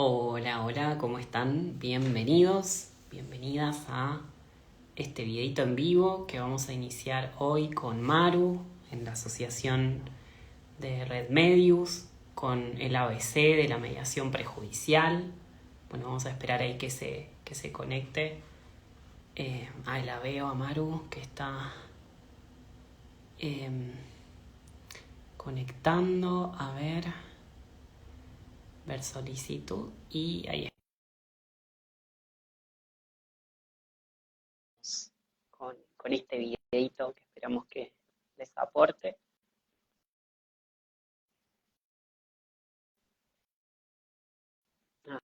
Hola, hola, ¿cómo están? Bienvenidos, bienvenidas a este videito en vivo que vamos a iniciar hoy con Maru en la Asociación de Red Medius, con el ABC de la mediación prejudicial. Bueno, vamos a esperar ahí que se conecte. Ahí la veo a Maru que está conectando. A ver solicitud y ahí con este videito que esperamos que les aporte. A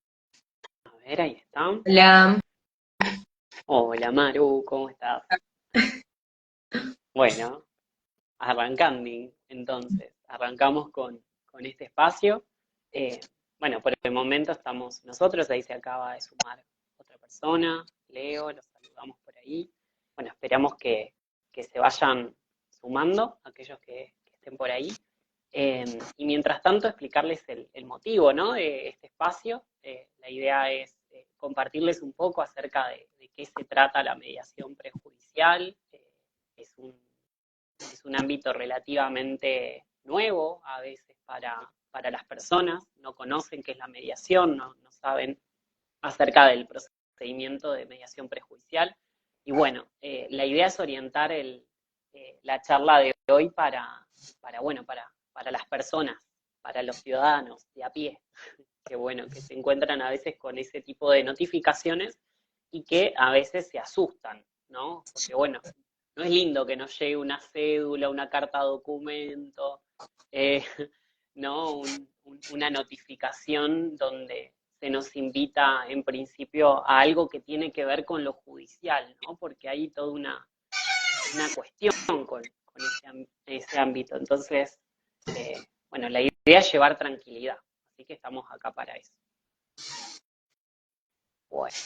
ver, ahí están. Hola. Hola Maru, ¿cómo estás? Bueno, arrancando entonces, arrancamos con este espacio. Eh, bueno, por el momento estamos nosotros, ahí se acaba de sumar otra persona, Leo, los saludamos por ahí. Bueno, esperamos que se vayan sumando aquellos que estén por ahí. Y mientras tanto, explicarles el motivo, ¿no?, de este espacio. La idea es compartirles un poco acerca de qué se trata la mediación prejudicial. Es un, es un ámbito relativamente nuevo a veces para las personas, no conocen qué es la mediación, no saben acerca del procedimiento de mediación prejudicial. Y bueno, la idea es orientar la charla de hoy para las personas, para los ciudadanos de a pie, que bueno, que se encuentran a veces con ese tipo de notificaciones y que a veces se asustan, ¿no? Porque bueno, no es lindo que nos llegue una cédula, una carta documento, eh, ¿no? Una notificación donde se nos invita en principio a algo que tiene que ver con lo judicial, ¿no? Porque hay toda una cuestión con ese ámbito. Entonces, bueno, la idea es llevar tranquilidad, así que estamos acá para eso. Bueno,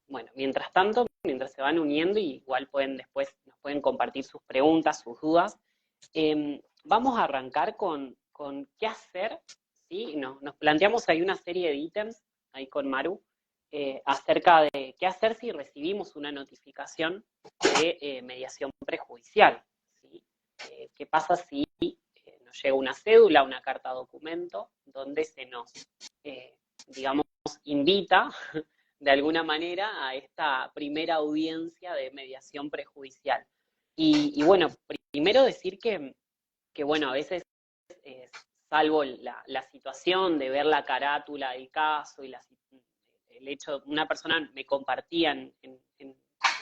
bueno, mientras tanto, mientras se van uniendo, igual pueden después, nos pueden compartir sus preguntas, sus dudas. Vamos a arrancar con qué hacer, ¿sí? Nos planteamos ahí una serie de ítems, ahí con Maru, acerca de qué hacer si recibimos una notificación de mediación prejudicial, ¿sí? ¿Qué pasa si nos llega una cédula, una carta documento, donde se nos, digamos, invita de alguna manera a esta primera audiencia de mediación prejudicial? Y bueno, primero decir que bueno, a veces, eh, salvo la situación de ver la carátula del caso y el hecho, una persona me compartía en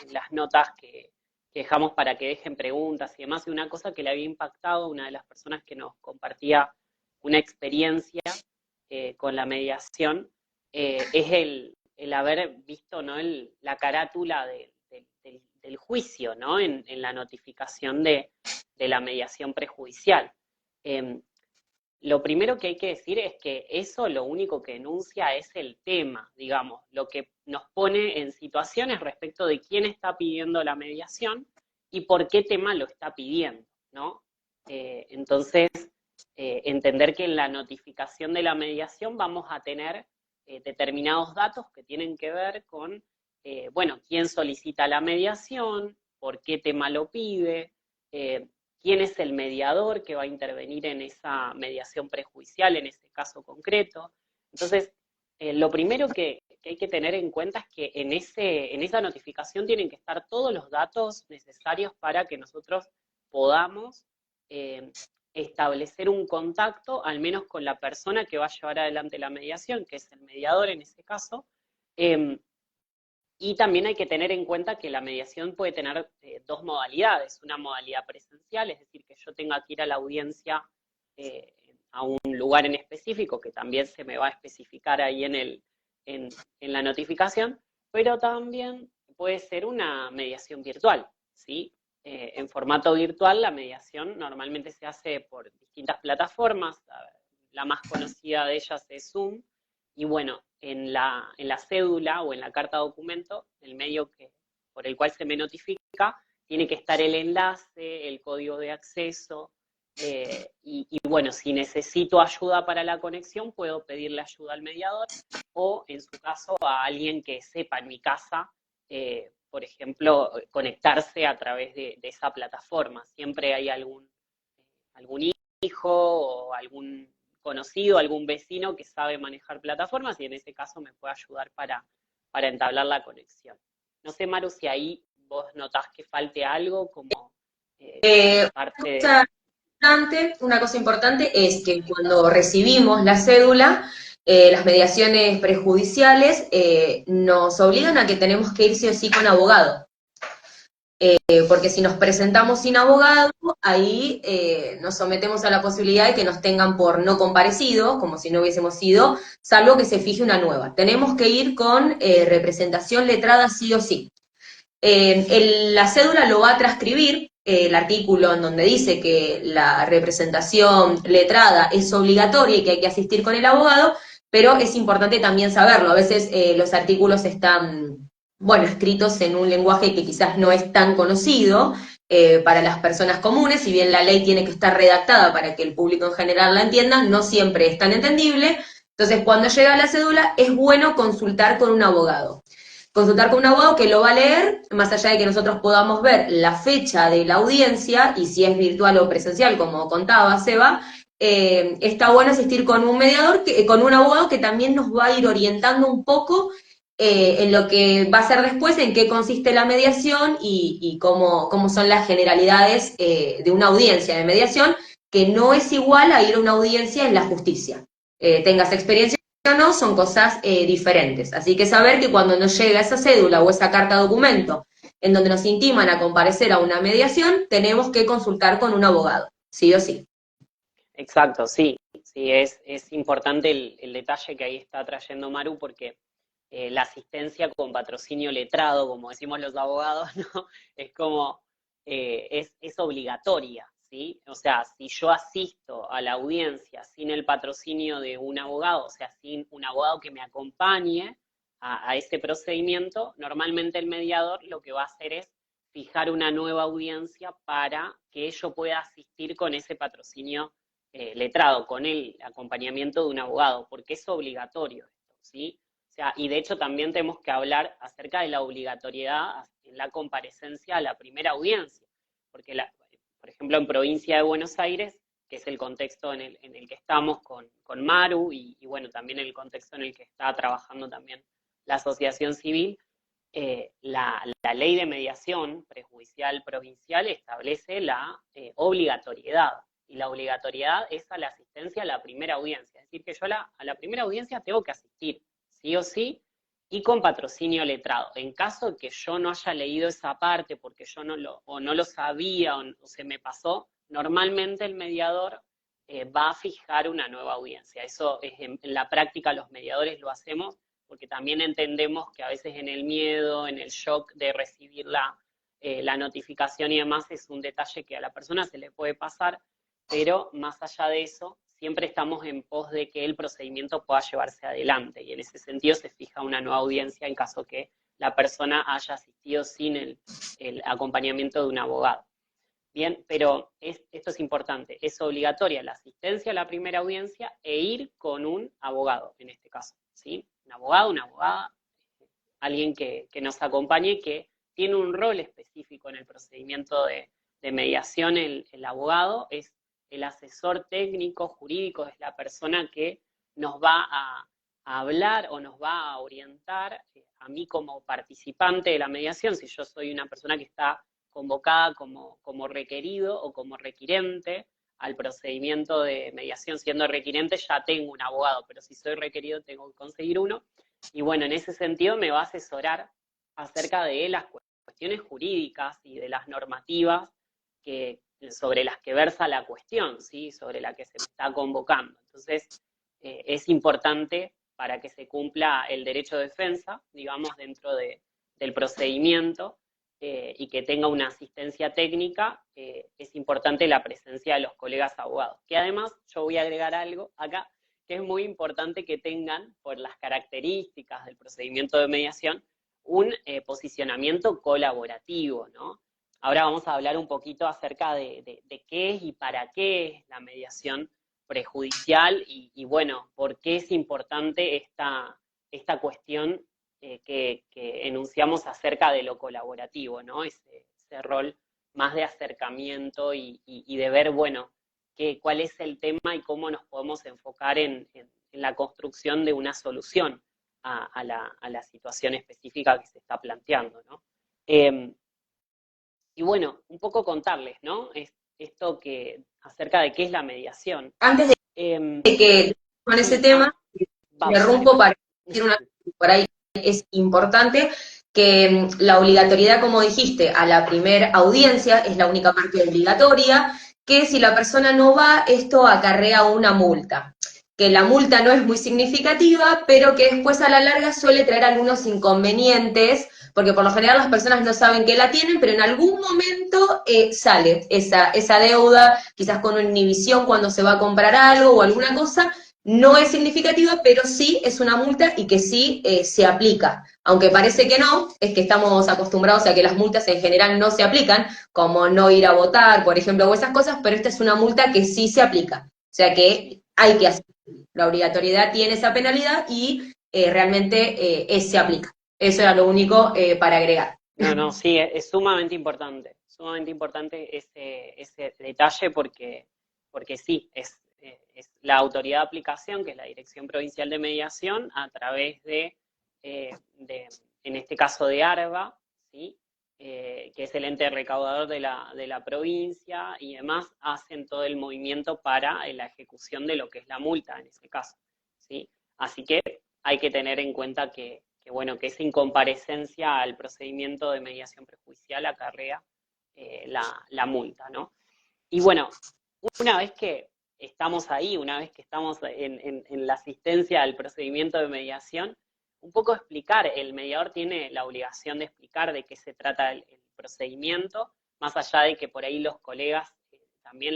las notas que dejamos para que dejen preguntas y demás, y una cosa que le había impactado a una de las personas que nos compartía una experiencia con la mediación, es el haber visto, ¿no?, la carátula del juicio, ¿no?, en la notificación de la mediación prejudicial. Eh, lo primero que hay que decir es que eso lo único que enuncia es el tema, digamos, lo que nos pone en situaciones respecto de quién está pidiendo la mediación y por qué tema lo está pidiendo, ¿no? Entonces, entender que en la notificación de la mediación vamos a tener determinados datos que tienen que ver con, bueno, quién solicita la mediación, por qué tema lo pide, quién es el mediador que va a intervenir en esa mediación prejudicial, en ese caso concreto. Entonces, lo primero que hay que tener en cuenta es que en esa notificación tienen que estar todos los datos necesarios para que nosotros podamos eh, establecer un contacto, al menos con la persona que va a llevar adelante la mediación, que es el mediador en ese caso. eh, y también hay que tener en cuenta que la mediación puede tener dos modalidades. Una modalidad presencial, es decir, que yo tenga que ir a la audiencia eh, a un lugar en específico, que también se me va a especificar ahí en la notificación, pero también puede ser una mediación virtual, ¿sí? En formato virtual la mediación normalmente se hace por distintas plataformas. La más conocida de ellas es Zoom, y bueno, en la cédula o en la carta documento, el medio por el cual se me notifica, tiene que estar el enlace, el código de acceso, y bueno, si necesito ayuda para la conexión, puedo pedirle ayuda al mediador o, en su caso, a alguien que sepa en mi casa, por ejemplo, conectarse a través de esa plataforma. Siempre hay algún hijo o algún conocido, algún vecino que sabe manejar plataformas y en ese caso me puede ayudar para entablar la conexión. No sé, Maru, si ahí vos notás que falte algo como parte de... Una cosa importante es que cuando recibimos la cédula, las mediaciones prejudiciales nos obligan a que tenemos que ir sí o sí con abogado. Porque si nos presentamos sin abogado, ahí nos sometemos a la posibilidad de que nos tengan por no comparecido, como si no hubiésemos ido, salvo que se fije una nueva. Tenemos que ir con representación letrada sí o sí. La cédula lo va a transcribir, el artículo en donde dice que la representación letrada es obligatoria y que hay que asistir con el abogado, pero es importante también saberlo. A veces los artículos están, bueno, escritos en un lenguaje que quizás no es tan conocido para las personas comunes, si bien la ley tiene que estar redactada para que el público en general la entienda, no siempre es tan entendible. Entonces, cuando llega la cédula, es bueno consultar con un abogado. Consultar con un abogado que lo va a leer, más allá de que nosotros podamos ver la fecha de la audiencia, y si es virtual o presencial, como contaba Seba, está bueno asistir con un mediador, con un abogado que también nos va a ir orientando un poco en lo que va a ser después, en qué consiste la mediación y cómo son las generalidades de una audiencia de mediación, que no es igual a ir a una audiencia en la justicia. Tengas experiencia o no, son cosas diferentes. Así que saber que cuando nos llega esa cédula o esa carta documento en donde nos intiman a comparecer a una mediación, tenemos que consultar con un abogado, sí o sí. Exacto, sí, sí, es importante el detalle que ahí está trayendo Maru, porque la asistencia con patrocinio letrado, como decimos los abogados, ¿no? Es como, es obligatoria, ¿sí? O sea, si yo asisto a la audiencia sin el patrocinio de un abogado, o sea, sin un abogado que me acompañe a ese procedimiento, normalmente el mediador lo que va a hacer es fijar una nueva audiencia para que yo pueda asistir con ese patrocinio letrado, con el acompañamiento de un abogado, porque es obligatorio esto, ¿sí? O sea, y de hecho también tenemos que hablar acerca de la obligatoriedad en la comparecencia a la primera audiencia, porque, por ejemplo, en provincia de Buenos Aires, que es el contexto en el que estamos con Maru y, bueno, también el contexto en el que está trabajando también la asociación civil, la ley de mediación prejudicial provincial establece la obligatoriedad, y la obligatoriedad es a la asistencia a la primera audiencia, es decir, que yo a la primera audiencia tengo que asistir, sí o sí, y con patrocinio letrado. En caso de que yo no haya leído esa parte porque yo no lo sabía o se me pasó, normalmente el mediador va a fijar una nueva audiencia. Eso es, en la práctica los mediadores lo hacemos porque también entendemos que a veces en el miedo, en el shock de recibir la notificación y demás, es un detalle que a la persona se le puede pasar, pero más allá de eso, siempre estamos en pos de que el procedimiento pueda llevarse adelante, y en ese sentido se fija una nueva audiencia en caso que la persona haya asistido sin el acompañamiento de un abogado. Bien, pero esto es importante, es obligatoria la asistencia a la primera audiencia e ir con un abogado, en este caso, ¿sí? Un abogado, una abogada, alguien que nos acompañe, que tiene un rol específico en el procedimiento de mediación. El abogado es el asesor técnico, jurídico, es la persona que nos va a hablar o nos va a orientar a mí como participante de la mediación, si yo soy una persona que está convocada como requerido o como requirente al procedimiento de mediación. Siendo requirente ya tengo un abogado, pero si soy requerido tengo que conseguir uno. Y bueno, en ese sentido me va a asesorar acerca de las cuestiones jurídicas y de las normativas sobre las que versa la cuestión, ¿sí? Sobre la que se me está convocando. Entonces, es importante para que se cumpla el derecho de defensa, digamos, dentro del procedimiento, y que tenga una asistencia técnica, es importante la presencia de los colegas abogados. Que además, yo voy a agregar algo acá, que es muy importante que tengan, por las características del procedimiento de mediación, un posicionamiento colaborativo, ¿no? ahora vamos a hablar un poquito acerca de qué es y para qué es la mediación prejudicial y bueno, por qué es importante esta cuestión que enunciamos acerca de lo colaborativo, ¿no? Ese rol más de acercamiento y de ver, bueno, cuál es el tema y cómo nos podemos enfocar en la construcción de una solución a la situación específica que se está planteando, ¿no? Y bueno, un poco contarles, ¿no? Esto acerca de qué es la mediación. Antes de que con ese Sí, tema, me vamos, rompo para decir una cosa, por ahí es importante que la obligatoriedad, como dijiste, a la primer audiencia es la única parte obligatoria, que si la persona no va, esto acarrea una multa, que la multa no es muy significativa, pero que después a la larga suele traer algunos inconvenientes, porque por lo general las personas no saben que la tienen, pero en algún momento sale esa deuda, quizás con una inhibición cuando se va a comprar algo o alguna cosa. No es significativa, pero sí es una multa y que sí se aplica. Aunque parece que no, es que estamos acostumbrados a que las multas en general no se aplican, como no ir a votar, por ejemplo, o esas cosas, pero esta es una multa que sí se aplica. O sea que hay que hacer. La obligatoriedad tiene esa penalidad y realmente se aplica. Eso era lo único para agregar. No, sí, es sumamente importante ese detalle porque sí, es la autoridad de aplicación, que es la Dirección Provincial de Mediación, a través en este caso de ARBA, ¿sí? Que es el ente recaudador de la provincia y demás, hacen todo el movimiento para la ejecución de lo que es la multa en ese caso, ¿sí? Así que hay que tener en cuenta bueno, que esa incomparecencia al procedimiento de mediación prejudicial acarrea la multa, ¿no? Y bueno, una vez que estamos ahí, una vez que estamos en la asistencia al procedimiento de mediación, un poco explicar, el mediador tiene la obligación de explicar de qué se trata el procedimiento, más allá de que por ahí los colegas también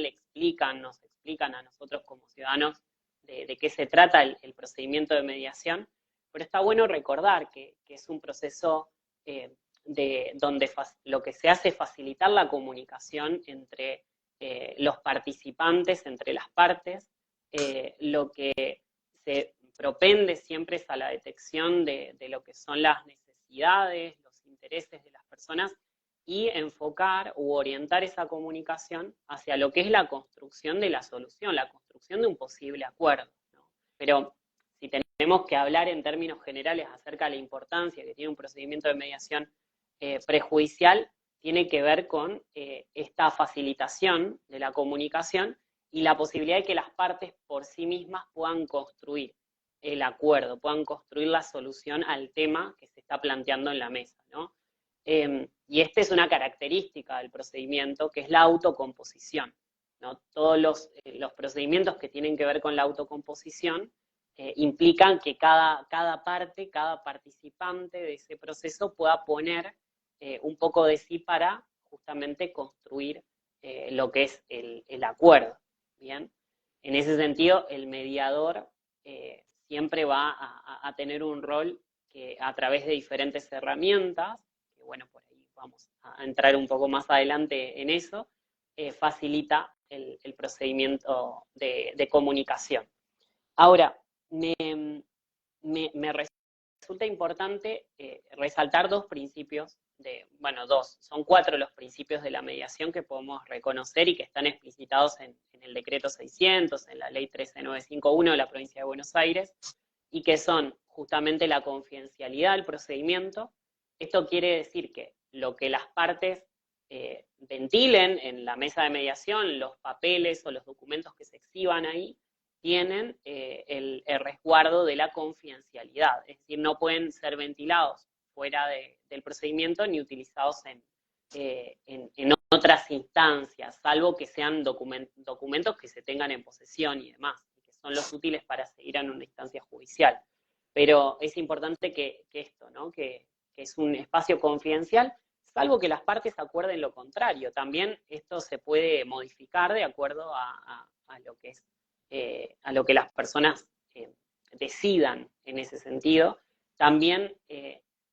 nos explican a nosotros como ciudadanos de qué se trata el procedimiento de mediación, pero está bueno recordar que es un proceso donde lo que se hace es facilitar la comunicación entre los participantes, entre las partes, lo que se propende siempre es a la detección de lo que son las necesidades, los intereses de las personas y enfocar u orientar esa comunicación hacia lo que es la construcción de la solución, la construcción de un posible acuerdo, ¿no? Pero si tenemos que hablar en términos generales acerca de la importancia que tiene un procedimiento de mediación prejudicial, tiene que ver con esta facilitación de la comunicación y la posibilidad de que las partes por sí mismas puedan construir el acuerdo, puedan construir la solución al tema que se está planteando en la mesa, ¿no? Y esta es una característica del procedimiento, que es la autocomposición, ¿no? Todos los procedimientos que tienen que ver con la autocomposición implican que cada parte, cada participante de ese proceso pueda poner un poco de sí para justamente construir lo que es el acuerdo, ¿bien? En ese sentido, el mediador siempre va a tener un rol que a través de diferentes herramientas, que bueno, por ahí vamos a entrar un poco más adelante en eso, facilita el procedimiento de comunicación. Ahora, me resulta importante resaltar dos principios, son 4 los principios de la mediación que podemos reconocer y que están explicitados en el decreto 600, en la ley 13951 de la provincia de Buenos Aires, y que son justamente la confidencialidad del procedimiento. Esto quiere decir que lo que las partes ventilen en la mesa de mediación, los papeles o los documentos que se exhiban ahí, tienen el resguardo de la confidencialidad, es decir, no pueden ser ventilados fuera del procedimiento ni utilizados en otras instancias, salvo que sean documentos que se tengan en posesión y demás, que son los útiles para seguir en una instancia judicial. Pero es importante que esto, ¿no? que es un espacio confidencial, salvo que las partes acuerden lo contrario. También esto se puede modificar de acuerdo a lo que es a lo que las personas decidan en ese sentido. También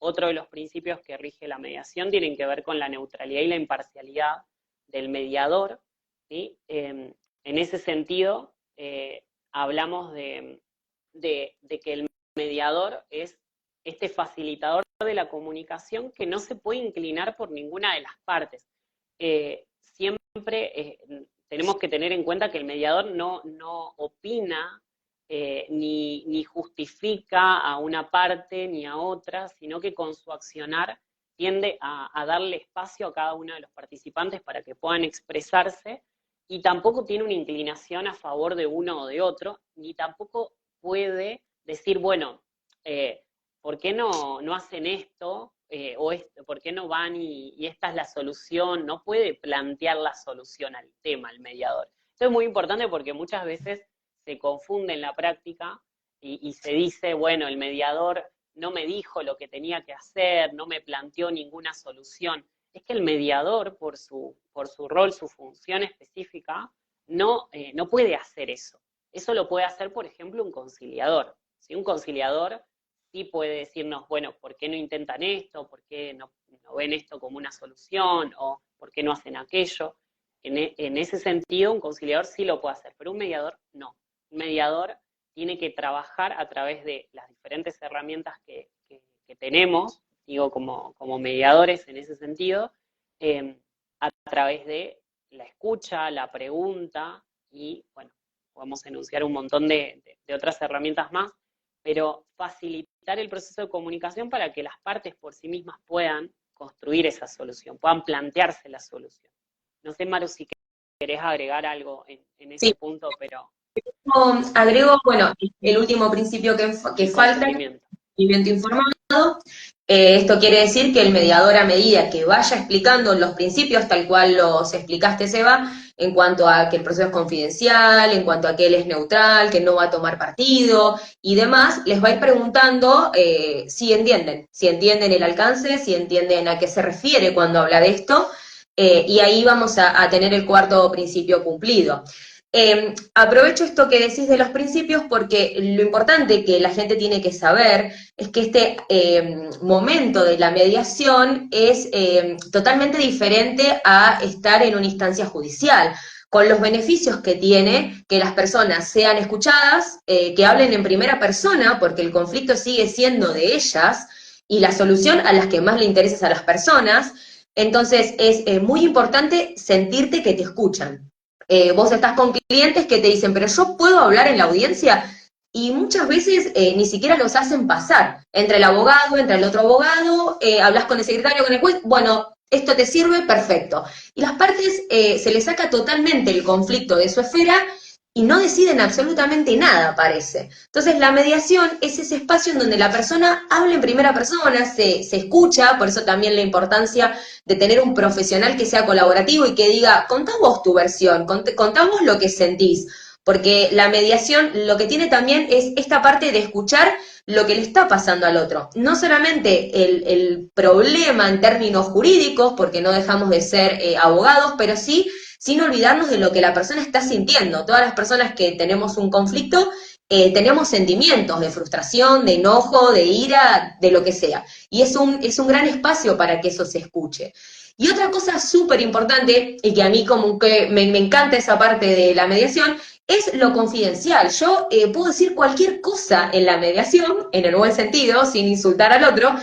otro de los principios que rige la mediación tienen que ver con la neutralidad y la imparcialidad del mediador, ¿sí? En ese sentido, hablamos de que el mediador es este facilitador de la comunicación que no se puede inclinar por ninguna de las partes. Siempre tenemos que tener en cuenta que el mediador no opina ni justifica a una parte ni a otra, sino que con su accionar tiende a darle espacio a cada uno de los participantes para que puedan expresarse, y tampoco tiene una inclinación a favor de uno o de otro, ni tampoco puede decir, bueno, ¿por qué no hacen esto? ¿Por qué no van y esta es la solución? No puede plantear la solución al tema, el mediador. Esto es muy importante porque muchas veces se confunde en la práctica y se dice, bueno, el mediador no me dijo lo que tenía que hacer, no me planteó ninguna solución. Es que el mediador, por su rol, su función específica, no puede hacer eso. Eso lo puede hacer, por ejemplo, un conciliador. ¿Sí? Un conciliador sí puede decirnos, bueno, ¿por qué no intentan esto? ¿Por qué no ven esto como una solución? ¿O por qué no hacen aquello? En ese sentido, un conciliador sí lo puede hacer, pero un mediador no. Un mediador tiene que trabajar a través de las diferentes herramientas que tenemos, digo, como mediadores en ese sentido, a través de la escucha, la pregunta, y bueno, podemos enunciar un montón de otras herramientas más, pero facilitar el proceso de comunicación para que las partes por sí mismas puedan construir esa solución, puedan plantearse la solución. No sé, Maru, si querés agregar algo en ese punto, pero... Agrego, bueno, el último principio que falta, el consentimiento informado. Esto quiere decir que el mediador, a medida que vaya explicando los principios tal cual los explicaste, Seba, en cuanto a que el proceso es confidencial, en cuanto a que él es neutral, que no va a tomar partido y demás, les va a ir preguntando si entienden el alcance, si entienden a qué se refiere cuando habla de esto, y ahí vamos a tener el cuarto principio cumplido. Aprovecho esto que decís de los principios porque lo importante que la gente tiene que saber es que este momento de la mediación es totalmente diferente a estar en una instancia judicial, con los beneficios que tiene que las personas sean escuchadas, que hablen en primera persona, porque el conflicto sigue siendo de ellas, y la solución a las que más le interesa es a las personas. Entonces es muy importante sentirte que te escuchan. Vos estás con clientes que te dicen, pero yo puedo hablar en la audiencia, y muchas veces ni siquiera los hacen pasar. Entre el abogado, entre el otro abogado, hablas con el secretario, con el juez, bueno, esto te sirve, perfecto. Y las partes se les saca totalmente el conflicto de su esfera y no deciden absolutamente nada, parece. Entonces la mediación es ese espacio en donde la persona habla en primera persona, se escucha, por eso también la importancia de tener un profesional que sea colaborativo y que diga, contá vos tu versión, contá vos lo que sentís, porque la mediación lo que tiene también es esta parte de escuchar lo que le está pasando al otro. No solamente el problema en términos jurídicos, porque no dejamos de ser abogados, pero sí sin olvidarnos de lo que la persona está sintiendo. Todas las personas que tenemos un conflicto tenemos sentimientos de frustración, de enojo, de ira, de lo que sea. Y es un gran espacio para que eso se escuche. Y otra cosa súper importante, y que a mí como que me encanta esa parte de la mediación, es lo confidencial. Yo puedo decir cualquier cosa en la mediación, en el buen sentido, sin insultar al otro,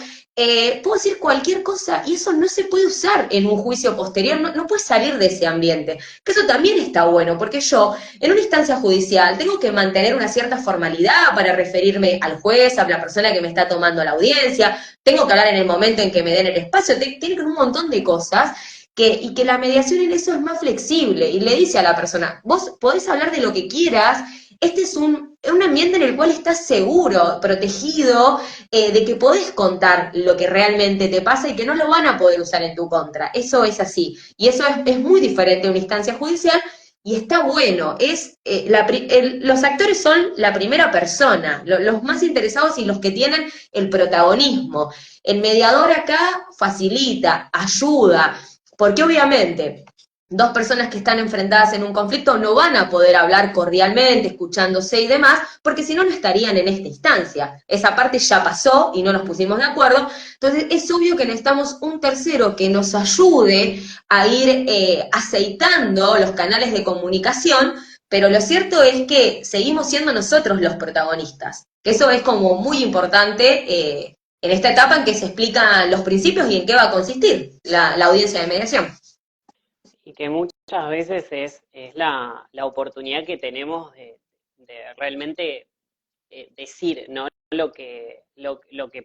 puedo decir cualquier cosa y eso no se puede usar en un juicio posterior, no puede salir de ese ambiente. Que eso también está bueno, porque yo, en una instancia judicial, tengo que mantener una cierta formalidad para referirme al juez, a la persona que me está tomando la audiencia, tengo que hablar en el momento en que me den el espacio, tiene que un montón de cosas. Y que la mediación en eso es más flexible y le dice a la persona, vos podés hablar de lo que quieras, este es un ambiente en el cual estás seguro, protegido, de que podés contar lo que realmente te pasa y que no lo van a poder usar en tu contra. Eso es así. Y eso es muy diferente a una instancia judicial y está bueno. Los actores son la primera persona, los más interesados y los que tienen el protagonismo. El mediador acá facilita, ayuda, porque obviamente dos personas que están enfrentadas en un conflicto no van a poder hablar cordialmente, escuchándose y demás, porque si no, no estarían en esta instancia. Esa parte ya pasó y no nos pusimos de acuerdo. Entonces, es obvio que necesitamos un tercero que nos ayude a ir aceitando los canales de comunicación, pero lo cierto es que seguimos siendo nosotros los protagonistas. Que eso es como muy importante en esta etapa en que se explican los principios y en qué va a consistir la audiencia de mediación. Y que muchas veces es la oportunidad que tenemos de realmente decir, ¿no? Lo que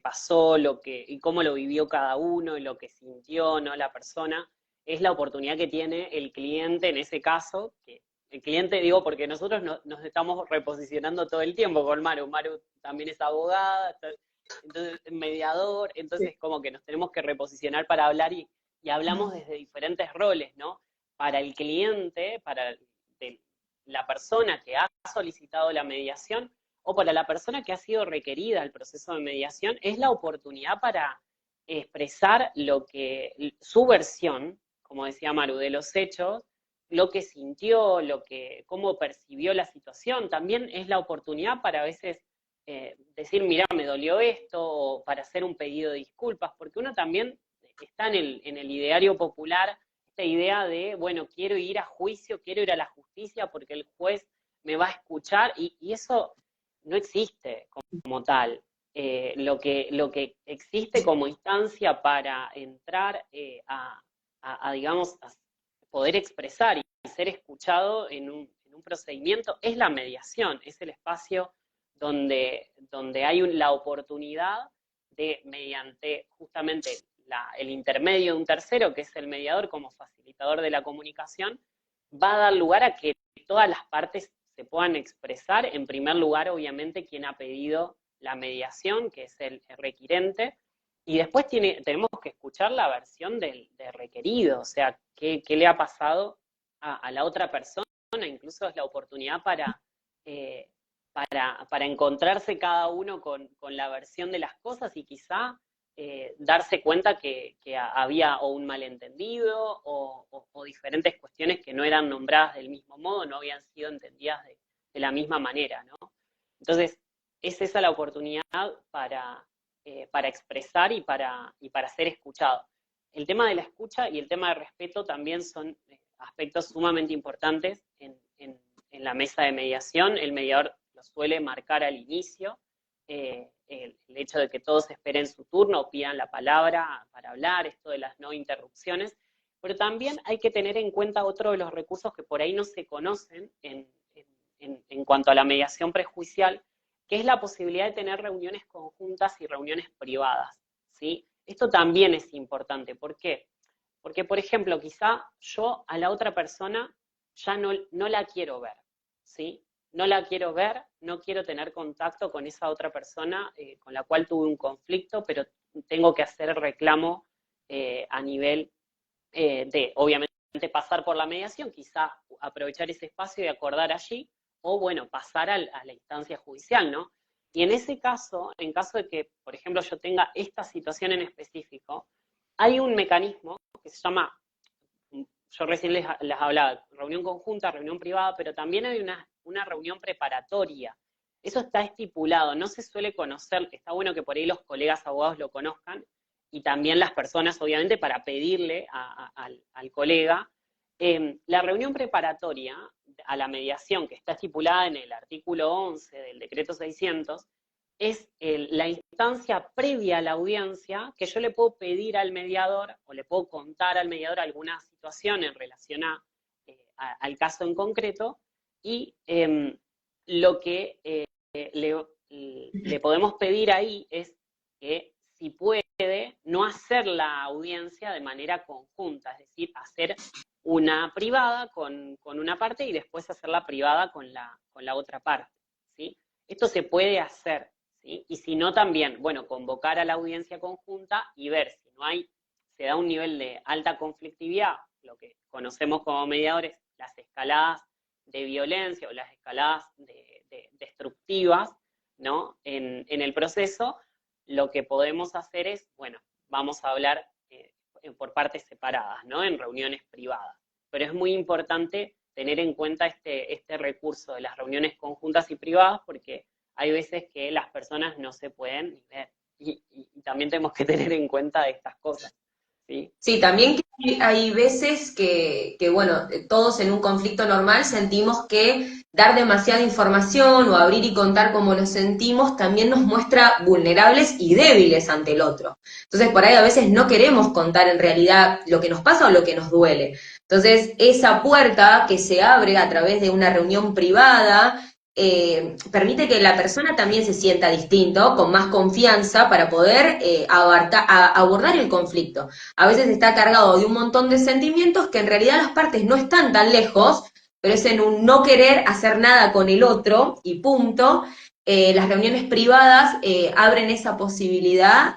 pasó, y cómo lo vivió cada uno, y lo que sintió, ¿no? La persona, es la oportunidad que tiene el cliente en ese caso, que el cliente, digo, porque nosotros nos estamos reposicionando todo el tiempo con Maru. Maru también es abogada, entonces mediador, entonces como que nos tenemos que reposicionar para hablar y hablamos desde diferentes roles, ¿no? Para el cliente, la persona que ha solicitado la mediación, o para la persona que ha sido requerida al proceso de mediación, es la oportunidad para expresar su versión, como decía Maru, de los hechos, lo que sintió, cómo percibió la situación. También es la oportunidad para a veces decir, mira, me dolió esto, o para hacer un pedido de disculpas, porque uno también está en el ideario popular esta idea de, bueno, quiero ir a juicio, quiero ir a la justicia porque el juez me va a escuchar, y eso no existe como tal. Lo que existe como instancia para entrar digamos, a poder expresar y ser escuchado en un procedimiento es la mediación, es el espacio donde hay la oportunidad de, mediante justamente el intermedio de un tercero, que es el mediador como facilitador de la comunicación, va a dar lugar a que todas las partes se puedan expresar. En primer lugar, obviamente, quien ha pedido la mediación, que es el requirente, y después tenemos que escuchar la versión del requerido, o sea, qué le ha pasado a la otra persona. Incluso es la oportunidad eh, para encontrarse cada uno con la versión de las cosas, y quizá darse cuenta que había o un malentendido o diferentes cuestiones que no eran nombradas del mismo modo, no habían sido entendidas de la misma manera, ¿no? Entonces, es esa la oportunidad para expresar y para ser escuchado. El tema de la escucha y el tema de respeto también son aspectos sumamente importantes en la mesa de mediación. El mediador lo suele marcar al inicio, el hecho de que todos esperen su turno o pidan la palabra para hablar, esto de las no interrupciones, pero también hay que tener en cuenta otro de los recursos que por ahí no se conocen en cuanto a la mediación prejuicial, que es la posibilidad de tener reuniones conjuntas y reuniones privadas, ¿sí? Esto también es importante. ¿Por qué? Porque, por ejemplo, quizá yo a la otra persona ya no la quiero ver, ¿sí? No la quiero ver, no quiero tener contacto con esa otra persona con la cual tuve un conflicto, pero tengo que hacer el reclamo a nivel de, obviamente, pasar por la mediación, quizá aprovechar ese espacio y acordar allí, o bueno, pasar a la instancia judicial, ¿no? Y en ese caso, en caso de que, por ejemplo, yo tenga esta situación en específico, hay un mecanismo que se llama, yo recién les hablaba, reunión conjunta, reunión privada, pero también hay una reunión preparatoria. Eso está estipulado, no se suele conocer, está bueno que por ahí los colegas abogados lo conozcan, y también las personas, obviamente, para pedirle al colega. La reunión preparatoria a la mediación, que está estipulada en el artículo 11 del decreto 600, es la instancia previa a la audiencia que yo le puedo pedir al mediador o le puedo contar al mediador alguna situación en relación al caso en concreto, y lo que le podemos pedir ahí es que, si puede, no hacer la audiencia de manera conjunta, es decir, hacer una privada con una parte y después hacerla privada con la otra parte, ¿sí? Esto se puede hacer, ¿sí? Y si no, también, bueno, convocar a la audiencia conjunta y ver si no se da un nivel de alta conflictividad, lo que conocemos como mediadores, las escaladas de violencia o las escaladas destructivas, ¿no? En el proceso, lo que podemos hacer es, bueno, vamos a hablar por partes separadas, ¿no? En reuniones privadas. pero es muy importante tener en cuenta este recurso de las reuniones conjuntas y privadas, porque hay veces que las personas no se pueden ni ver, y también tenemos que tener en cuenta estas cosas, ¿sí? Sí, también que hay veces que, bueno, todos en un conflicto normal sentimos que dar demasiada información o abrir y contar cómo nos sentimos también nos muestra vulnerables y débiles ante el otro. Entonces, por ahí a veces no queremos contar en realidad lo que nos pasa o lo que nos duele. Entonces, esa puerta que se abre a través de una reunión privada permite que la persona también se sienta distinto, con más confianza para poder abordar el conflicto. A veces está cargado de un montón de sentimientos que en realidad las partes no están tan lejos, pero es en un no querer hacer nada con el otro y punto. Las reuniones privadas abren esa posibilidad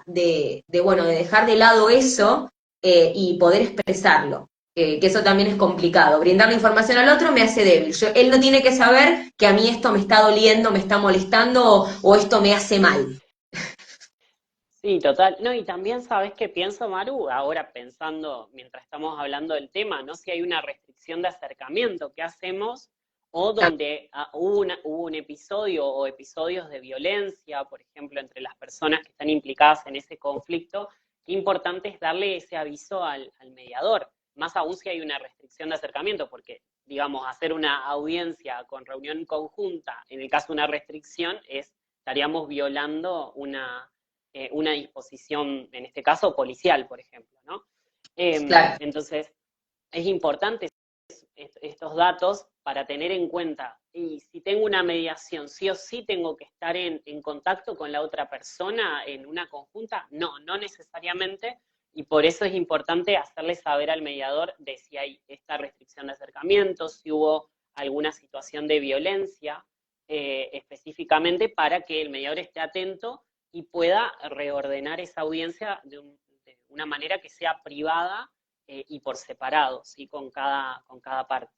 bueno, de dejar de lado eso y poder expresarlo. Que eso también es complicado. Brindar la información al otro me hace débil. Él no tiene que saber que a mí esto me está doliendo, me está molestando o esto me hace mal. Sí, total. No, y también sabes qué pienso, Maru, ahora pensando, mientras estamos hablando del tema, ¿no? Si hay una restricción de acercamiento, ¿qué hacemos? O donde hubo un episodio o episodios de violencia, por ejemplo, entre las personas que están implicadas en ese conflicto, qué importante es darle ese aviso al mediador, más aún si hay una restricción de acercamiento, porque, digamos, hacer una audiencia con reunión conjunta, en el caso de una restricción, estaríamos violando una disposición, en este caso policial, por ejemplo, ¿no? Claro. Entonces, es importante estos datos para tener en cuenta, y si tengo una mediación, sí o sí tengo que estar en contacto con la otra persona en una conjunta, no necesariamente, y por eso es importante hacerle saber al mediador de si hay esta restricción de acercamiento, si hubo alguna situación de violencia específicamente, para que el mediador esté atento y pueda reordenar esa audiencia de una manera que sea privada y por separado, ¿sí? Con cada parte.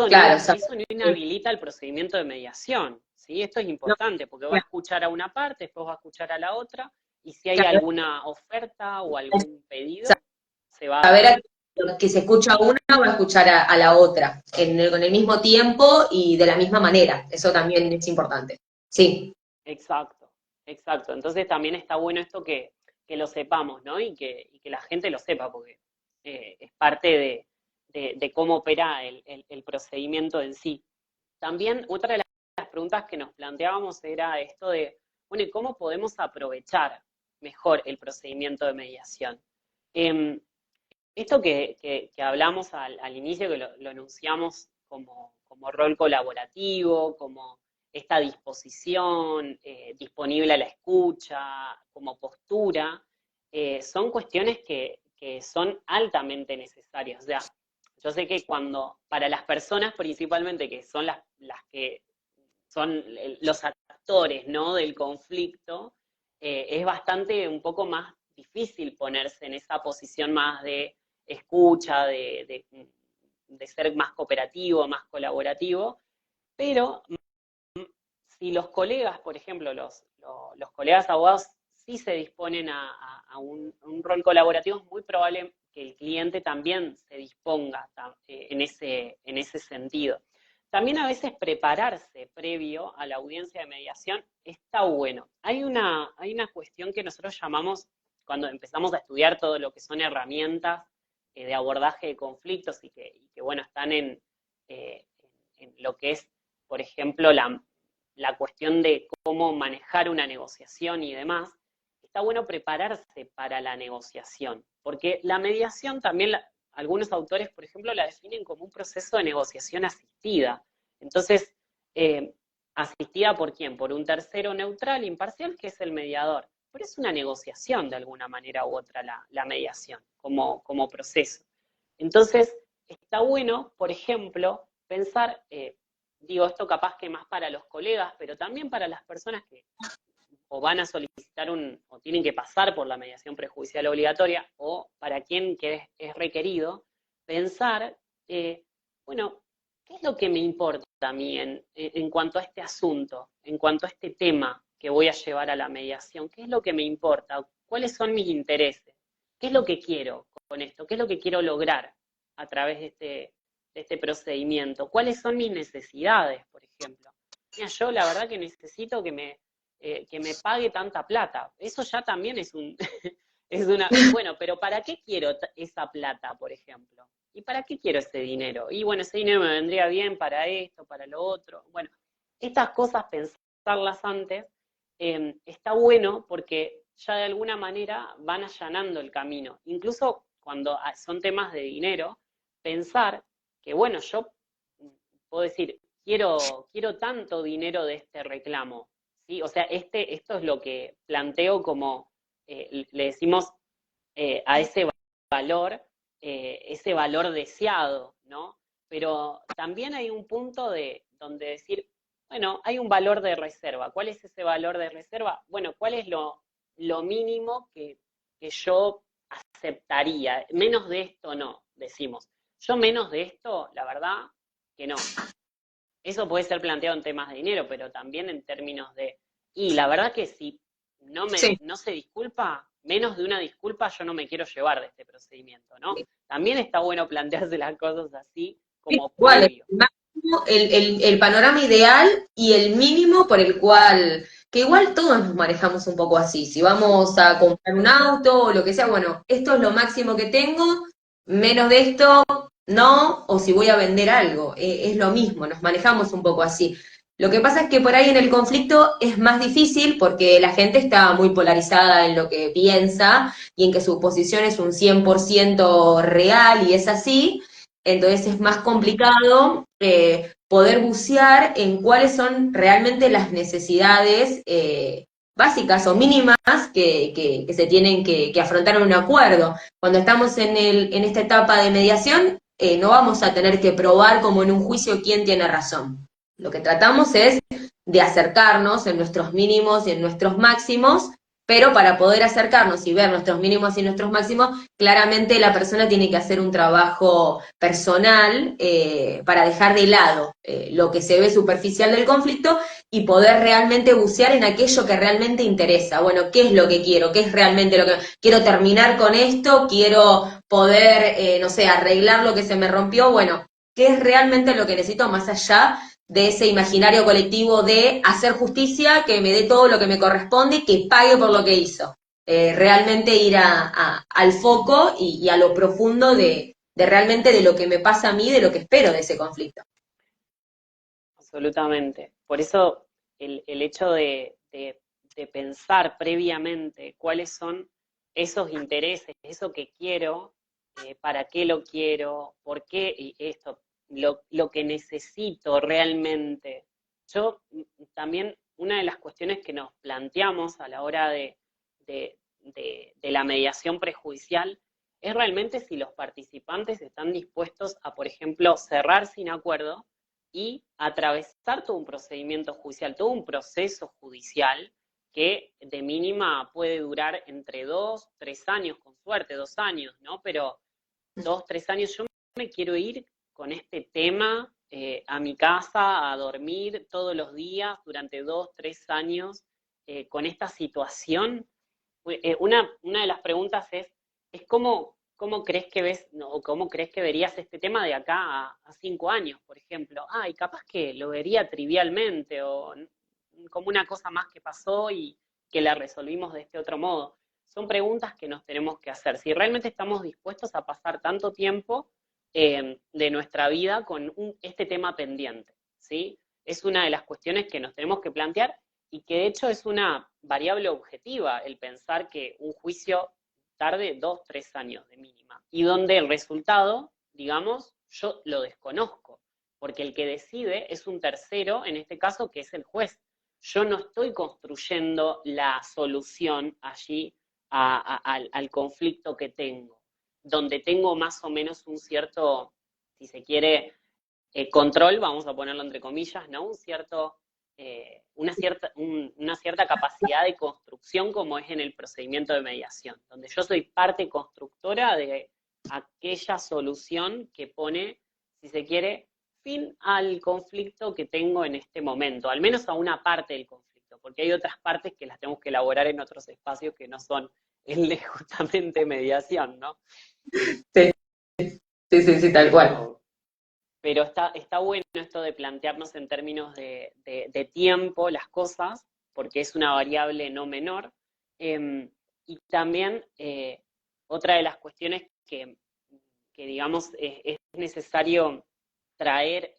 Claro, Eso no inhabilita el procedimiento de mediación, ¿sí? Esto es no, importante, porque va a escuchar a una parte, después va a escuchar a la otra, y si hay claro, alguna oferta o algún pedido, se va a saber dar. que se escucha a una va a escuchar a la otra con el mismo tiempo y de la misma manera. Eso también es importante. Sí, Exacto, exacto. Entonces también está bueno esto que lo sepamos, ¿no? Y que la gente lo sepa, porque es parte de cómo opera el procedimiento en sí. También otra de las preguntas que nos planteábamos era esto de, bueno, ¿y cómo podemos aprovechar mejor el procedimiento de mediación? Em, Esto que hablamos al inicio, que lo enunciamos como rol colaborativo, como esta disposición disponible a la escucha, como postura, son cuestiones que son altamente necesarias. O sea, yo sé que para las personas principalmente, que son las que son los actores, ¿no?, del conflicto, es bastante un poco más difícil ponerse en esa posición más de escucha, de ser más cooperativo, más colaborativo, pero si los colegas, por ejemplo, los colegas abogados sí se disponen a un rol colaborativo, es muy probable que el cliente también se disponga en ese sentido. También a veces prepararse previo a la audiencia de mediación está bueno. Hay una cuestión que nosotros llamamos, cuando empezamos a estudiar todo lo que son herramientas de abordaje de conflictos y que bueno, están en lo que es, por ejemplo, la cuestión de cómo manejar una negociación y demás, está bueno prepararse para la negociación, porque la mediación también, algunos autores, por ejemplo, la definen como un proceso de negociación asistida. Entonces, ¿asistida por quién? Por un tercero neutral, imparcial, que es el mediador. Pero es una negociación de alguna manera u otra la mediación como proceso. Entonces, está bueno, por ejemplo, pensar, digo esto capaz que más para los colegas, pero también para las personas que o van a solicitar o tienen que pasar por la mediación prejudicial obligatoria, o para quien que es requerido, pensar, bueno, ¿qué es lo que me importa a mí en cuanto a este asunto, en cuanto a este tema que voy a llevar a la mediación? ¿Qué es lo que me importa? ¿Cuáles son mis intereses? ¿Qué es lo que quiero con esto? ¿Qué es lo que quiero lograr a través este procedimiento? ¿Cuáles son mis necesidades, por ejemplo? Mira, yo la verdad que necesito que me pague tanta plata. Eso ya también es bueno, pero ¿para qué quiero esa plata, por ejemplo? ¿Y para qué quiero ese dinero? Y bueno, ese dinero me vendría bien para esto, para lo otro. Bueno, estas cosas pensarlas antes está bueno porque ya de alguna manera van allanando el camino. Incluso cuando son temas de dinero, pensar que, bueno, yo puedo decir, quiero tanto dinero de este reclamo, ¿sí? O sea, esto es lo que planteo como, le decimos a ese valor deseado, ¿no? Pero también hay un punto donde decir, bueno, hay un valor de reserva. ¿Cuál es ese valor de reserva? Bueno, ¿cuál es lo mínimo que yo aceptaría? Menos de esto no, decimos. Yo menos de esto, la verdad, que no. Eso puede ser planteado en temas de dinero, pero también en términos y la verdad que si Sí. no se disculpa, menos de una disculpa yo no me quiero llevar de este procedimiento, ¿no? También está bueno plantearse las cosas así como Igual, previo. el máximo, el panorama ideal y el mínimo por el cual, que igual todos nos manejamos un poco así. Si vamos a comprar un auto o lo que sea, bueno, esto es lo máximo que tengo, menos de esto no, o si voy a vender algo, es lo mismo, nos manejamos un poco así. Lo que pasa es que por ahí en el conflicto es más difícil porque la gente está muy polarizada en lo que piensa y en que su posición es un 100% real y es así. Entonces es más complicado poder bucear en cuáles son realmente las necesidades básicas o mínimas que se tienen que afrontar en un acuerdo. Cuando estamos en esta etapa de mediación, no vamos a tener que probar como en un juicio quién tiene razón. Lo que tratamos es de acercarnos en nuestros mínimos y en nuestros máximos, pero para poder acercarnos y ver nuestros mínimos y nuestros máximos, claramente la persona tiene que hacer un trabajo personal para dejar de lado lo que se ve superficial del conflicto y poder realmente bucear en aquello que realmente interesa. Bueno, ¿qué es lo que quiero? ¿Qué es realmente lo que quiero terminar con esto? ¿Quiero poder, no sé, arreglar lo que se me rompió? Bueno, ¿qué es realmente lo que necesito más allá de ese imaginario colectivo de hacer justicia, que me dé todo lo que me corresponde y que pague por lo que hizo? Realmente ir al foco y a lo profundo de realmente de lo que me pasa a mí, de lo que espero de ese conflicto. Absolutamente. Por eso el hecho de pensar previamente cuáles son esos intereses, eso que quiero, para qué lo quiero, por qué y esto, lo que necesito realmente. Yo también, una de las cuestiones que nos planteamos a la hora de la mediación prejudicial es realmente si los participantes están dispuestos a, por ejemplo, cerrar sin acuerdo y atravesar todo un procedimiento judicial, todo un proceso judicial que de mínima puede durar entre 2, 3 años, con suerte, 2 años, ¿no? Pero 2, 3 años, yo me quiero ir con este tema a mi casa, a dormir todos los días durante 2, 3 años con esta situación. Una de las preguntas es cómo crees que ves, no, o cómo crees que verías este tema de acá a 5 años, por ejemplo. Y capaz que lo vería trivialmente o como una cosa más que pasó y que la resolvimos de este otro modo. Son preguntas que nos tenemos que hacer. Si realmente estamos dispuestos a pasar tanto tiempo de nuestra vida con este tema pendiente, ¿sí? Es una de las cuestiones que nos tenemos que plantear y que de hecho es una variable objetiva el pensar que un juicio tarde 2, 3 años de mínima, y donde el resultado, digamos, yo lo desconozco, porque el que decide es un tercero, en este caso, que es el juez. Yo no estoy construyendo la solución allí al conflicto que tengo, donde tengo más o menos un cierto, si se quiere, control, vamos a ponerlo entre comillas, ¿no? Una cierta capacidad de construcción como es en el procedimiento de mediación, donde yo soy parte constructora de aquella solución que pone, si se quiere, fin al conflicto que tengo en este momento, al menos a una parte del conflicto, porque hay otras partes que las tenemos que elaborar en otros espacios que no son el de justamente mediación, ¿no? Sí, sí, sí, sí, tal cual. pero está bueno esto de plantearnos en términos de tiempo las cosas, porque es una variable no menor. Y también otra de las cuestiones que digamos, es necesario traer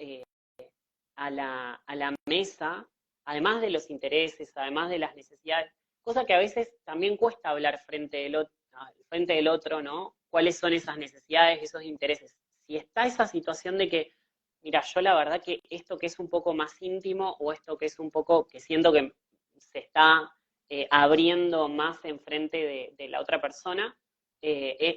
a la mesa, además de los intereses, además de las necesidades, cosa que a veces también cuesta hablar frente del otro, ¿no? ¿Cuáles son esas necesidades, esos intereses? Si está esa situación de que, mira, yo la verdad que esto que es un poco más íntimo o esto que es un poco, que siento que se está abriendo más enfrente de la otra persona,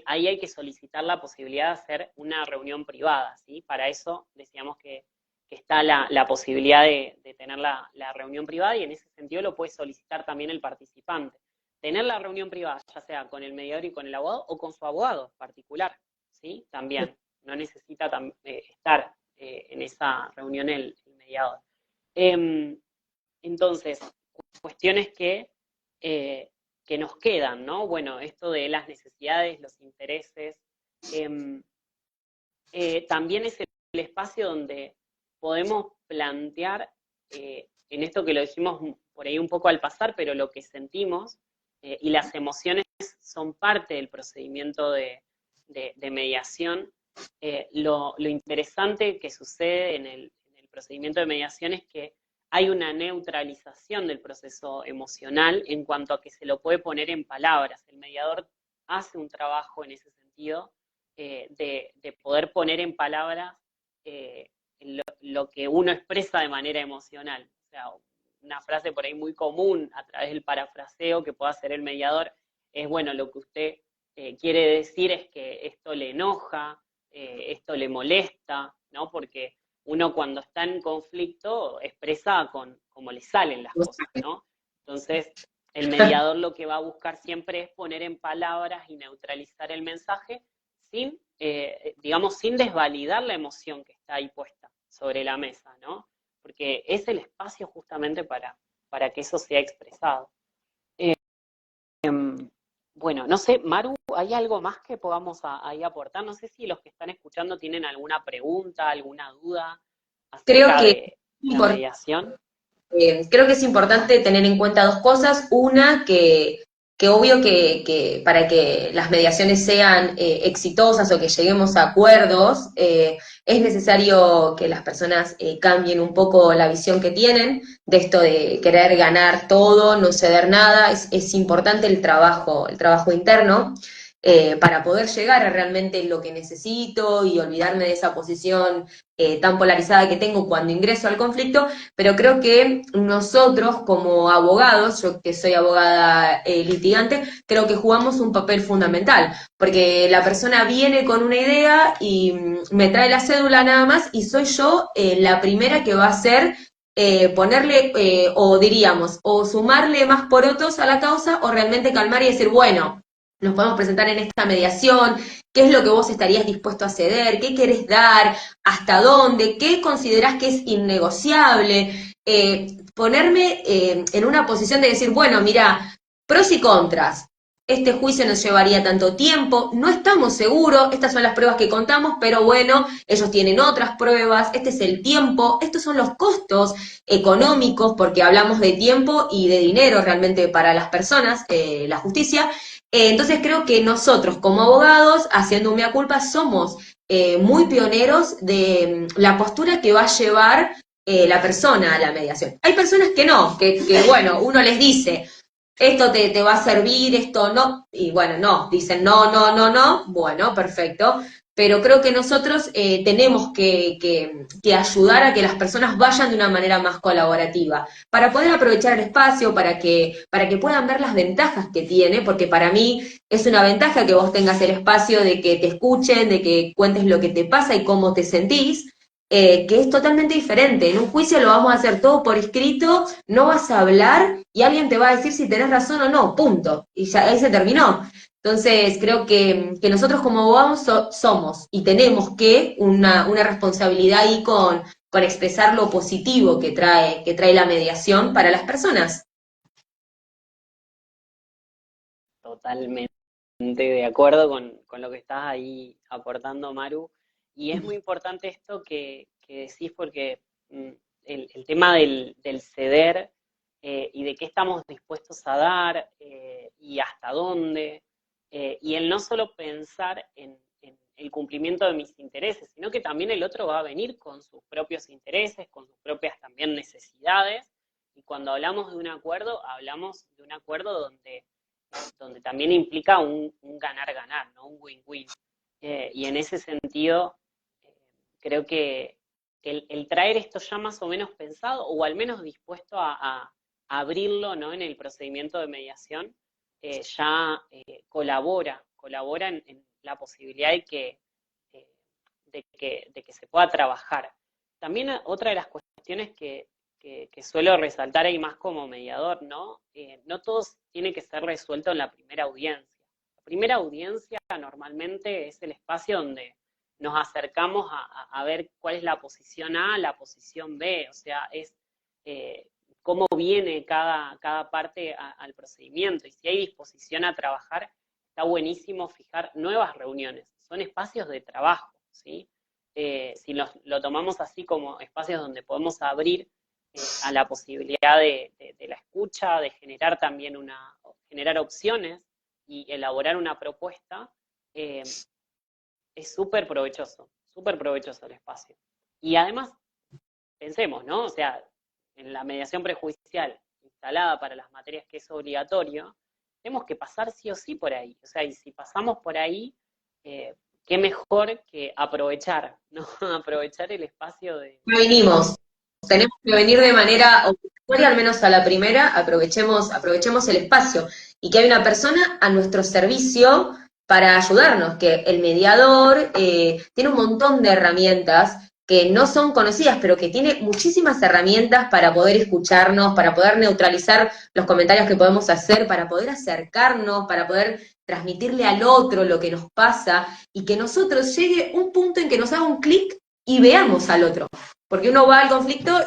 ahí hay que solicitar la posibilidad de hacer una reunión privada, ¿sí? Para eso decíamos que está la posibilidad de tener la reunión privada y en ese sentido lo puede solicitar también el participante. Tener la reunión privada, ya sea con el mediador y con el abogado o con su abogado particular, ¿sí? También, no necesita estar en esa reunión el mediador. Entonces, cuestiones que nos quedan, ¿no? Bueno, esto de las necesidades, los intereses, también es el espacio donde podemos plantear, en esto que lo dijimos por ahí un poco al pasar, pero lo que sentimos y las emociones son parte del procedimiento de mediación. Lo interesante que sucede en el procedimiento de mediación es que hay una neutralización del proceso emocional en cuanto a que se lo puede poner en palabras. El mediador hace un trabajo en ese sentido de poder poner en palabras lo que uno expresa de manera emocional. O sea, una frase por ahí muy común a través del parafraseo que pueda hacer el mediador es, bueno, lo que usted quiere decir es que esto le enoja, esto le molesta, ¿no? Porque uno cuando está en conflicto expresa como le salen las cosas, ¿no? Entonces, el mediador lo que va a buscar siempre es poner en palabras y neutralizar el mensaje sin, digamos, sin desvalidar la emoción que está ahí puesta sobre la mesa, ¿no? Porque es el espacio justamente para que eso sea expresado. Bueno, no sé, Maru, ¿hay algo más que podamos ahí aportar? No sé si los que están escuchando tienen alguna pregunta, alguna duda Creo acerca que de la mediación. Creo que es importante tener en cuenta dos cosas. Una, que obvio que para que las mediaciones sean exitosas o que lleguemos a acuerdos, es necesario que las personas cambien un poco la visión que tienen de esto de querer ganar todo, no ceder nada. Es importante el trabajo interno. Para poder llegar a realmente lo que necesito y olvidarme de esa posición tan polarizada que tengo cuando ingreso al conflicto, pero creo que nosotros como abogados, yo que soy abogada litigante, creo que jugamos un papel fundamental, porque la persona viene con una idea y me trae la cédula nada más y soy yo la primera que va a hacer ponerle, o diríamos, o sumarle más porotos a la causa o realmente calmar y decir, bueno, nos podemos presentar en esta mediación, qué es lo que vos estarías dispuesto a ceder, qué querés dar, hasta dónde, qué considerás que es innegociable, ponerme en una posición de decir, bueno, mira, pros y contras, este juicio nos llevaría tanto tiempo, no estamos seguros, estas son las pruebas que contamos, pero bueno, ellos tienen otras pruebas, este es el tiempo, estos son los costos económicos, porque hablamos de tiempo y de dinero realmente para las personas, la justicia. Entonces creo que nosotros como abogados, haciendo un mea culpa, somos muy pioneros de la postura que va a llevar la persona a la mediación. Hay personas que no, que bueno, uno les dice, esto te va a servir, esto no, y bueno, no, dicen no, no, no, no, bueno, perfecto, pero creo que nosotros tenemos que ayudar a que las personas vayan de una manera más colaborativa, para poder aprovechar el espacio, para que puedan ver las ventajas que tiene, porque para mí es una ventaja que vos tengas el espacio de que te escuchen, de que cuentes lo que te pasa y cómo te sentís, que es totalmente diferente. En un juicio lo vamos a hacer todo por escrito, no vas a hablar y alguien te va a decir si tenés razón o no, punto. Y ya ahí se terminó. Entonces, creo que nosotros como abogados somos y tenemos que una responsabilidad ahí con expresar lo positivo que trae la mediación para las personas. Totalmente de acuerdo con lo que estás ahí aportando, Maru. Y es muy importante esto que decís porque el tema del ceder y de qué estamos dispuestos a dar y hasta dónde, y el no solo pensar en el cumplimiento de mis intereses, sino que también el otro va a venir con sus propios intereses, con sus propias también necesidades, y cuando hablamos de un acuerdo, hablamos de un acuerdo donde también implica un ganar-ganar, ¿no? Un win-win. Y en ese sentido, creo que el traer esto ya más o menos pensado, o al menos dispuesto a abrirlo, ¿no? En el procedimiento de mediación, ya colabora en la posibilidad eh, de que se pueda trabajar. También otra de las cuestiones que suelo resaltar ahí más como mediador, ¿no? No todo tiene que ser resuelto en la primera audiencia. La primera audiencia normalmente es el espacio donde nos acercamos a ver cuál es la posición A, la posición B, o sea, es cómo viene cada parte al procedimiento, y si hay disposición a trabajar, está buenísimo fijar nuevas reuniones, son espacios de trabajo, ¿sí? Si lo tomamos así como espacios donde podemos abrir a la posibilidad de la escucha, de generar también generar opciones y elaborar una propuesta, es súper provechoso el espacio. Y además, pensemos, ¿no? O sea, en la mediación prejudicial instalada para las materias que es obligatorio, tenemos que pasar sí o sí por ahí. O sea, y si pasamos por ahí, qué mejor que aprovechar, ¿no? Aprovechar el espacio de... No vinimos, tenemos que venir de manera obligatoria, al menos a la primera, aprovechemos el espacio y que hay una persona a nuestro servicio para ayudarnos, que el mediador tiene un montón de herramientas que no son conocidas, pero que tiene muchísimas herramientas para poder escucharnos, para poder neutralizar los comentarios que podemos hacer, para poder acercarnos, para poder transmitirle al otro lo que nos pasa y que nosotros llegue un punto en que nos haga un clic y veamos al otro. Porque uno va al conflicto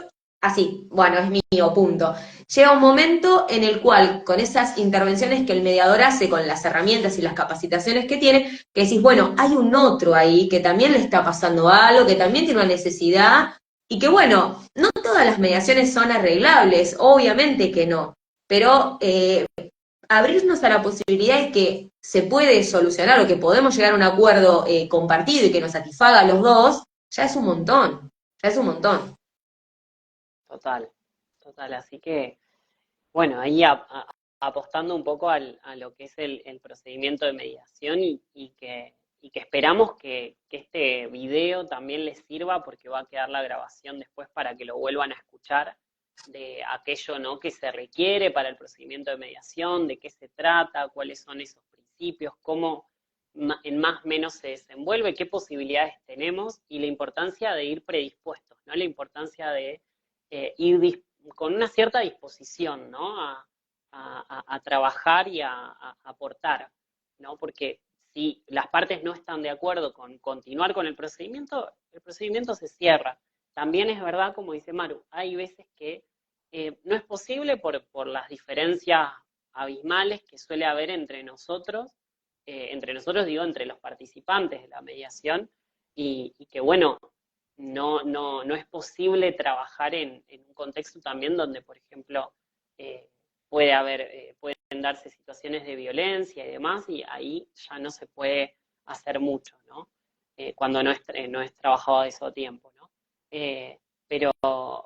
así, bueno, es mío, punto. Llega un momento en el cual, con esas intervenciones que el mediador hace, con las herramientas y las capacitaciones que tiene, que decís, bueno, hay un otro ahí que también le está pasando algo, que también tiene una necesidad, y que bueno, no todas las mediaciones son arreglables, obviamente que no, pero abrirnos a la posibilidad de que se puede solucionar o que podemos llegar a un acuerdo compartido y que nos satisfaga a los dos, ya es un montón, ya es un montón. Total, total. Así que, bueno, ahí apostando un poco a lo que es el procedimiento de mediación y que esperamos que este video también les sirva porque va a quedar la grabación después para que lo vuelvan a escuchar de aquello, ¿no? Que se requiere para el procedimiento de mediación, de qué se trata, cuáles son esos principios, cómo en más o menos se desenvuelve, qué posibilidades tenemos y la importancia de ir predispuestos, ¿no? La importancia de ir con una cierta disposición, ¿no? A trabajar y a aportar, ¿no? Porque si las partes no están de acuerdo con continuar con el procedimiento se cierra. También es verdad, como dice Maru, hay veces que no es posible por las diferencias abismales que suele haber entre nosotros digo, entre los participantes de la mediación, y que bueno, no es posible trabajar en un contexto también donde, por ejemplo, pueden darse situaciones de violencia y demás, y ahí ya no se puede hacer mucho, ¿no? Cuando no es trabajado a eso tiempo, ¿no? Pero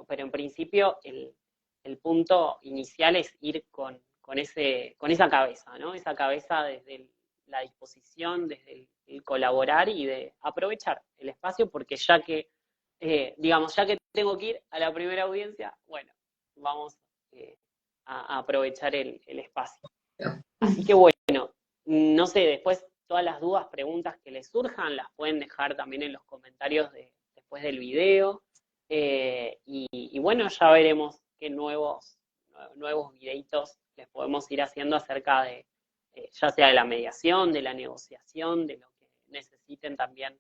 en principio el punto inicial es ir con esa cabeza, ¿no? Esa cabeza desde la disposición, desde el colaborar y de aprovechar el espacio, porque digamos, ya que tengo que ir a la primera audiencia, bueno, vamos a aprovechar el espacio. Así que bueno, no sé, después todas las dudas, preguntas que les surjan, las pueden dejar también en los comentarios después del video. Y bueno, ya veremos qué nuevos videitos les podemos ir haciendo acerca de, ya sea de la mediación, de la negociación, de lo que necesiten también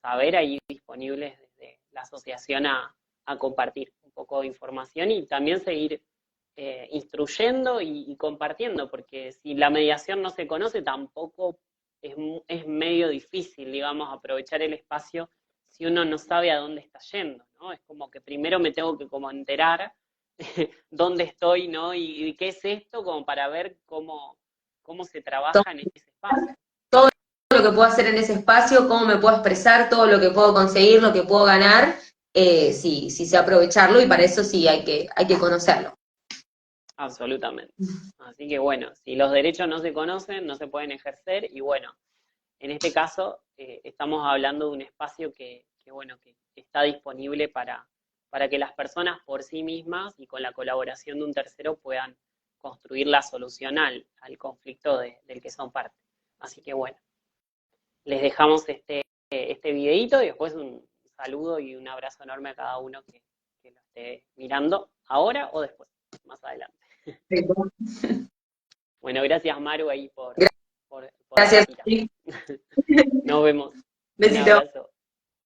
saber, ahí disponibles desde la asociación a compartir un poco de información y también seguir instruyendo y compartiendo, porque si la mediación no se conoce, tampoco es medio difícil, digamos, aprovechar el espacio si uno no sabe a dónde está yendo, ¿no? Es como que primero me tengo que como enterar dónde estoy, ¿no? Y qué es esto, como para ver cómo se trabaja en ese espacio. Todo lo que puedo hacer en ese espacio, cómo me puedo expresar, todo lo que puedo conseguir, lo que puedo ganar, sí sé aprovecharlo y para eso sí hay que conocerlo. Absolutamente. Así que bueno, si los derechos no se conocen, no se pueden ejercer, y bueno, en este caso estamos hablando de un espacio bueno, que está disponible para que las personas por sí mismas y con la colaboración de un tercero puedan construir la solución al conflicto del que son parte. Así que bueno, les dejamos este videito y después un saludo y un abrazo enorme a cada uno que lo esté mirando ahora o después, más adelante. Bueno, gracias Maru ahí por la Gracias. patita. Nos vemos. Un Besito. abrazo.